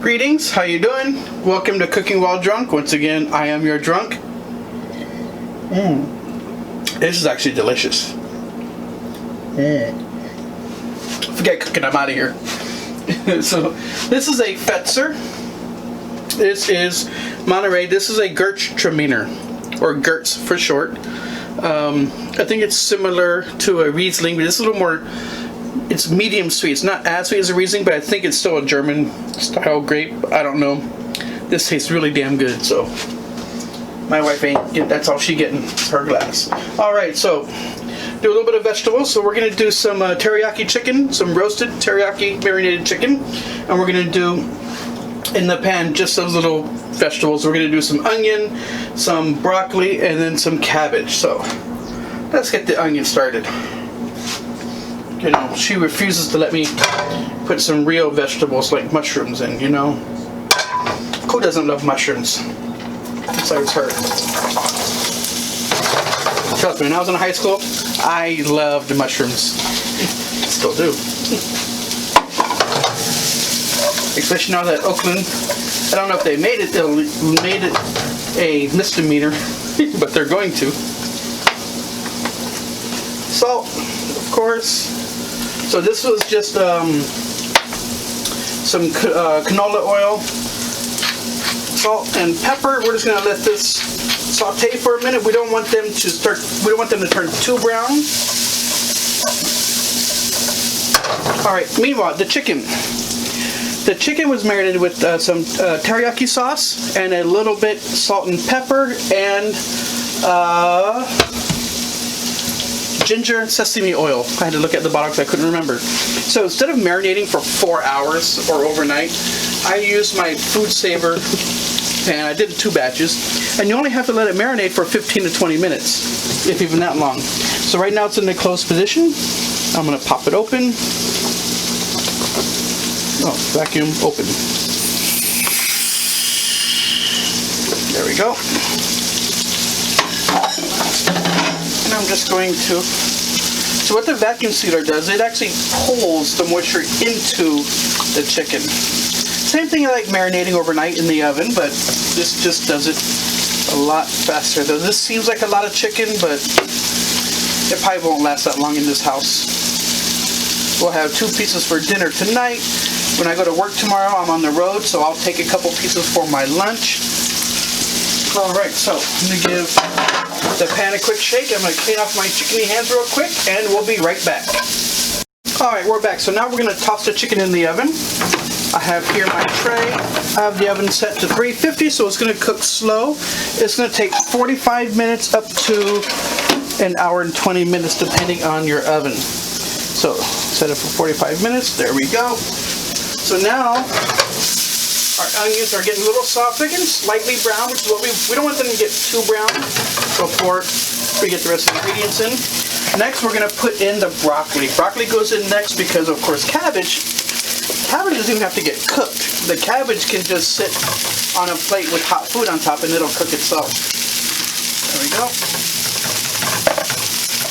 Greetings, how you doing? Welcome to Cooking While Drunk. Once again, I am your drunk. This is actually delicious. Forget cooking, I'm out of here. So, this is a Fetzer. This is Monterey. This is a Gewürztraminer, or Gertz for short. I think it's similar to a Riesling, but it's a little more, it's medium sweet. It's not as sweet as a Riesling, but I think it's still a German style grape. I don't know. This tastes really damn good, so my wife that's all she getting her glass. Alright, so do a little bit of vegetables. So we're going to do some teriyaki chicken, some roasted teriyaki marinated chicken, and we're going to do in the pan just those little vegetables. We're going to do some onion, some broccoli, and then some cabbage. So let's get the onion started. You know, she refuses to let me put some real vegetables like mushrooms in, you know. Who doesn't love mushrooms? Besides her. Trust me, when I was in high school, I loved mushrooms. Still do. Especially now that Oakland, I don't know if they made it a misdemeanor, but they're going to. Salt, of course. So this was just some canola oil, salt, and pepper. We're just gonna let this saute for a minute. We don't want them to turn too brown. All right. Meanwhile, the chicken. The chicken was marinated with some teriyaki sauce and a little bit salt and pepper and ginger and sesame oil. I had to look at the bottle because I couldn't remember. So instead of marinating for 4 hours or overnight, I used my food saver pan. I did 2 batches, and you only have to let it marinate for 15 to 20 minutes, if even that long. So right now it's in the closed position. I'm going to pop it open. Oh, vacuum open. There we go. And I'm just going to, so what the vacuum sealer does, it actually pulls the moisture into the chicken. Same thing like marinating overnight in the oven, but this just does it a lot faster. This seems like a lot of chicken, but it probably won't last that long in this house. We'll have 2 pieces for dinner tonight. When I go to work tomorrow, I'm on the road, so I'll take a couple pieces for my lunch. Alright, so I'm going to give the pan a quick shake. I'm going to clean off my chickeny hands real quick, and we'll be right back. Alright, we're back. So now we're going to toss the chicken in the oven. I have here my tray. I have the oven set to 350, so it's going to cook slow. It's going to take 45 minutes up to an hour and 20 minutes, depending on your oven. So set it for 45 minutes. There we go. So now our onions are getting a little soft. They're getting slightly brown, which is what we don't want them to get too brown before we get the rest of the ingredients in. Next, we're going to put in the broccoli. Broccoli goes in next because, of course, cabbage doesn't even have to get cooked. The cabbage can just sit on a plate with hot food on top and it'll cook itself. There we go.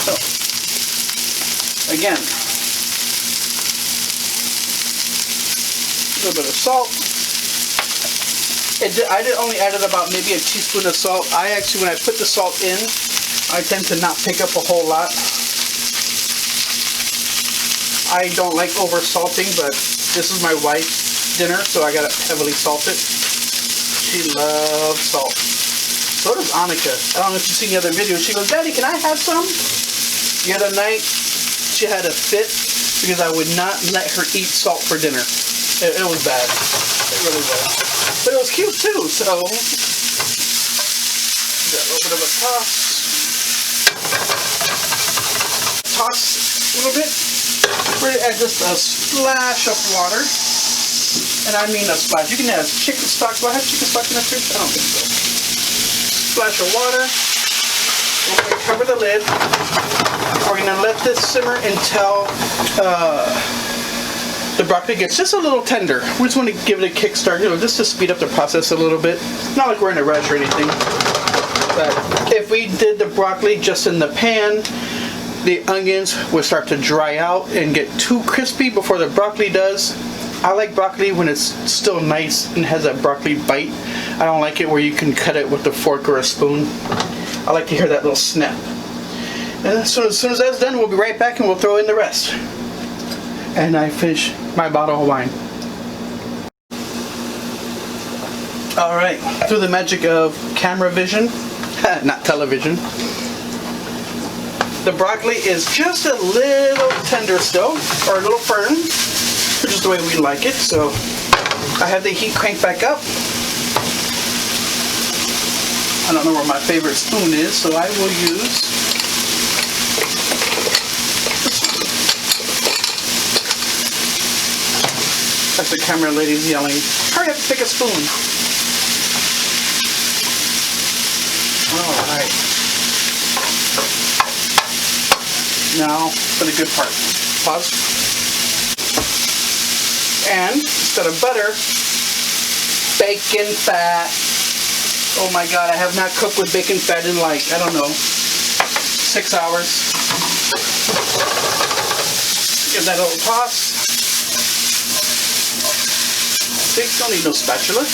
So, again, a little bit of salt. I only added about maybe a teaspoon of salt. I actually, when I put the salt in, I tend to not pick up a whole lot. I don't like over salting, but this is my wife's dinner, so I got it heavily salted. She loves salt. So does Annika. I don't know if you've seen the other video. She goes, "Daddy, can I have some?" The other night, she had a fit because I would not let her eat salt for dinner. It was bad. It really was. But it was cute too, so got a little bit of a toss. Toss a little bit. We're going to add just a splash of water. And I mean a splash. You can add chicken stock. Do I have chicken stock in that too? I don't think so. Splash of water. We're going to cover the lid. We're going to let this simmer until the broccoli gets just a little tender. We just want to give it a kickstart, you know, just to speed up the process a little bit. Not like we're in a rush or anything. But if we did the broccoli just in the pan, the onions will start to dry out and get too crispy before the broccoli does. I like broccoli when it's still nice and has that broccoli bite. I don't like it where you can cut it with a fork or a spoon. I like to hear that little snap. And as soon as that's done, we'll be right back and we'll throw in the rest. And I finish my bottle of wine. Alright, through the magic of camera vision, not television, the broccoli is just a little tender still, or a little firm, which is the way we like it. So I have the heat cranked back up. I don't know where my favorite spoon is, so I will use this one. That's the camera lady's yelling, hurry up, pick a spoon. Alright. Now for the good part. Pause. And instead of butter, bacon fat. Oh my god, I have not cooked with bacon fat in like, I don't know, 6 hours. Give that a little toss. See, don't need no spatula.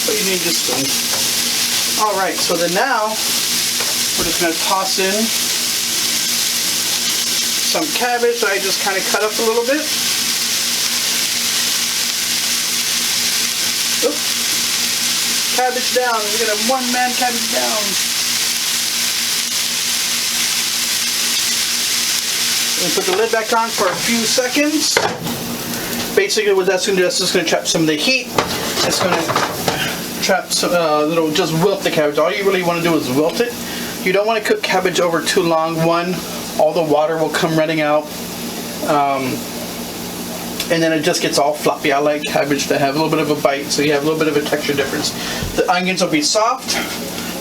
But you need this spoon. Alright, so then now, we're just going to toss in some cabbage that I just kind of cut up a little bit. Oops. Cabbage down. We're going to have one-man cabbage down. And put the lid back on for a few seconds. Basically what that's going to do is just going to trap some of the heat. It's going to trap some, just wilt the cabbage. All you really want to do is wilt it. You don't want to cook cabbage over too long. One, all the water will come running out. And then it just gets all floppy. I like cabbage to have a little bit of a bite, so you have a little bit of a texture difference. The onions will be soft.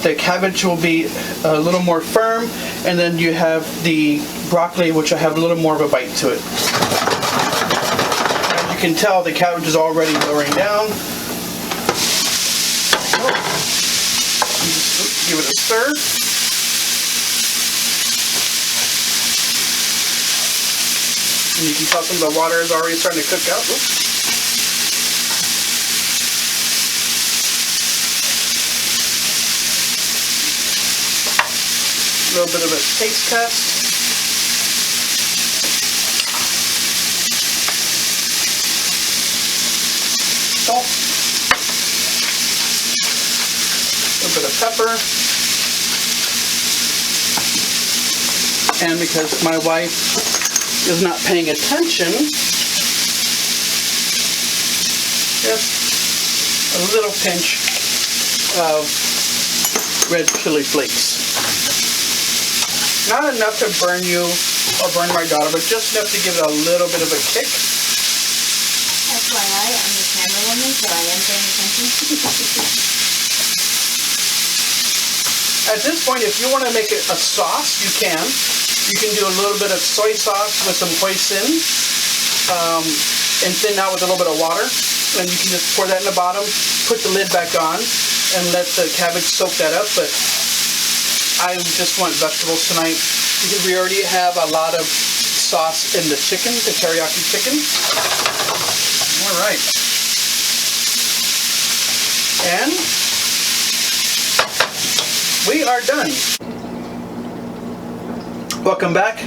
The cabbage will be a little more firm. And then you have the broccoli, which will have a little more of a bite to it. As you can tell, the cabbage is already lowering down. Just give it a stir. And you can tell some of the water is already starting to cook out. Oops. A little bit of a taste test. Salt. A little bit of pepper. And because my wife is not paying attention, just a little pinch of red chili flakes. Not enough to burn you or burn my daughter, but just enough to give it a little bit of a kick. FYI, I'm the camera woman, so I am paying attention. At this point, if you want to make it a sauce, you can. You can do a little bit of soy sauce with some hoisin and thin out with a little bit of water. And you can just pour that in the bottom, put the lid back on, and let the cabbage soak that up. But I just want vegetables tonight because we already have a lot of sauce in the chicken, the teriyaki chicken. All right. And we are done. Welcome back.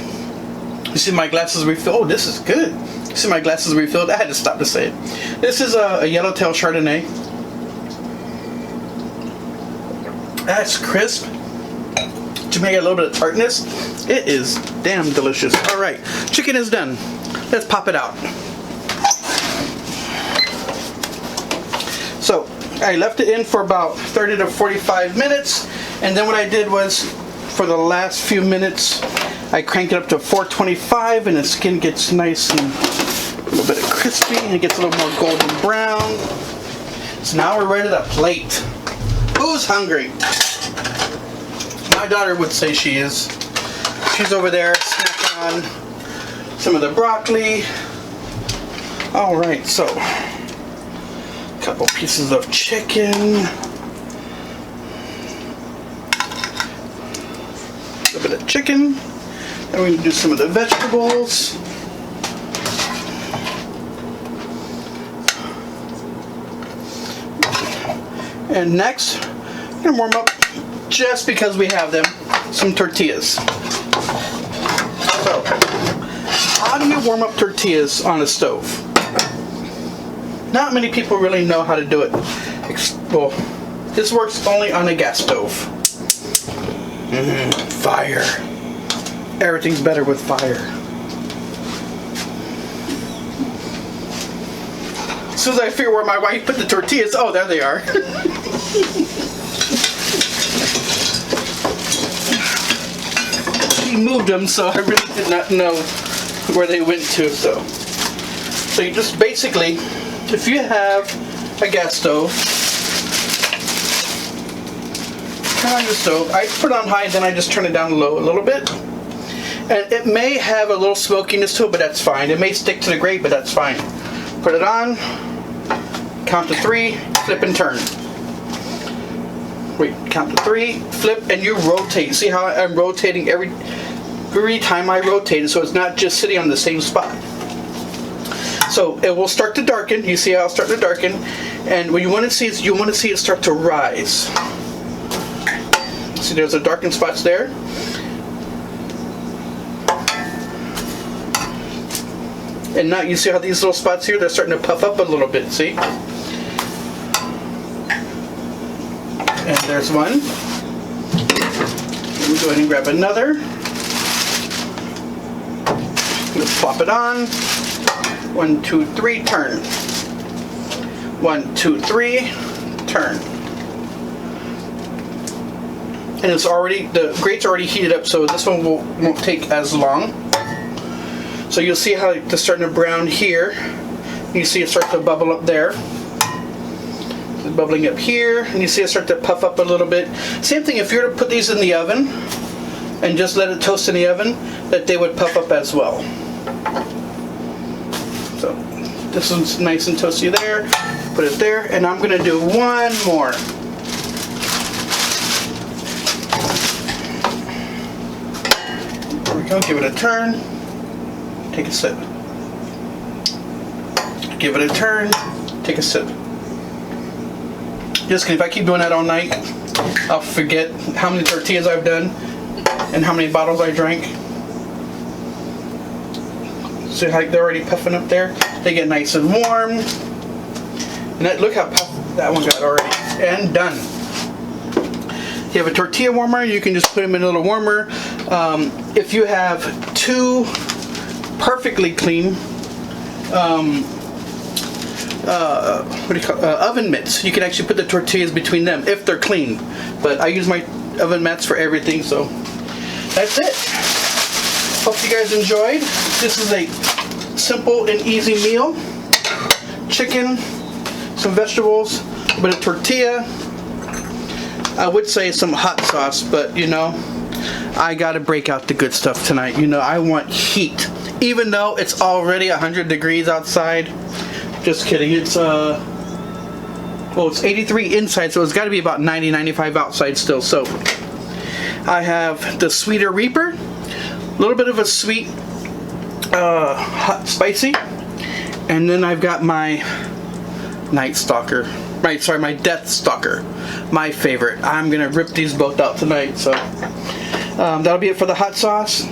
You see my glasses refilled. Oh, this is good. You see my glasses refilled. I had to stop to say it. This is a yellowtail Chardonnay. That's crisp. To make it a little bit of tartness. It is damn delicious. All right, chicken is done. Let's pop it out. So I left it in for about 30 to 45 minutes, and then what I did was, for the last few minutes, I cranked it up to 425, and the skin gets nice and a little bit of crispy, and it gets a little more golden brown. So now we're ready to plate. Who's hungry? My daughter would say she is. She's over there snacking on some of the broccoli. All right, so a couple pieces of chicken. A little bit of chicken. And we're going to do some of the vegetables. And next, I'm gonna warm up, just because we have them, some tortillas. So, how do you warm up tortillas on a stove? Not many people really know how to do it. Well, this works only on a gas stove. Fire. Everything's better with fire. As soon as I figure where my wife put the tortillas, oh, there they are. She moved them, so I really did not know where they went to. So you just basically, if you have a gas stove, turn on your stove. I put it on high, then I just turn it down low a little bit. And it may have a little smokiness to it, but that's fine. It may stick to the grate, but that's fine. Put it on, count to 3, flip and turn. Wait, count to 3, flip, and you rotate. See how I'm rotating every time I rotate it, so it's not just sitting on the same spot. So it will start to darken. You see how it's starting to darken, and what you want to see is it start to rise. See, there's a darkened spots there. And now you see how these little spots here, they're starting to puff up a little bit, see? And there's one. Let me go ahead and grab another. Let's plop it on. 1, 2, 3, turn. 1, 2, 3, turn. And it's already, the grate's already heated up, so this one won't take as long. So you'll see how it's starting to brown here. You see it start to bubble up there. It's bubbling up here, and you see it start to puff up a little bit. Same thing if you were to put these in the oven and just let it toast in the oven, that they would puff up as well. So this one's nice and toasty there. Put it there, and I'm gonna do one more. There we go, give it a turn. Take a sip. Give it a turn. Take a sip. Just kidding, if I keep doing that all night, I'll forget how many tortillas I've done and how many bottles I drank. See how they're already puffing up there? They get nice and warm. And that, look how puffed that one got already. And done. If you have a tortilla warmer, you can just put them in a little warmer. If you have 2 perfectly clean oven mitts, you can actually put the tortillas between them if they're clean. But I use my oven mats for everything, so that's it. Hope you guys enjoyed. This is a simple and easy meal. Chicken, some vegetables, a bit of tortilla. I would say some hot sauce, but you know, I gotta break out the good stuff tonight. You know, I want heat. Even though it's already 100 degrees outside. Just kidding. It's well, it's 83 inside, so it's got to be about 90, 95 outside still. So I have the Sweeter Reaper, a little bit of a sweet, hot, spicy, and then I've got my Night Stalker. My Death Stalker, my favorite. I'm gonna rip these both out tonight. So that'll be it for the hot sauce,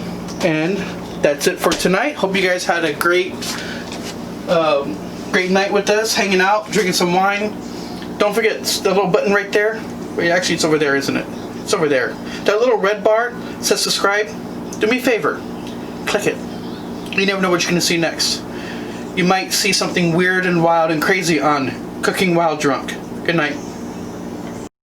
and that's it for tonight. Hope you guys had a great night with us, hanging out, drinking some wine. Don't forget the little button right there. Wait, actually, it's over there, isn't it? It's over there. That little red bar says subscribe. Do me a favor, click it. You never know what you're gonna see next. You might see something weird and wild and crazy on Cooking While Drunk. Good night.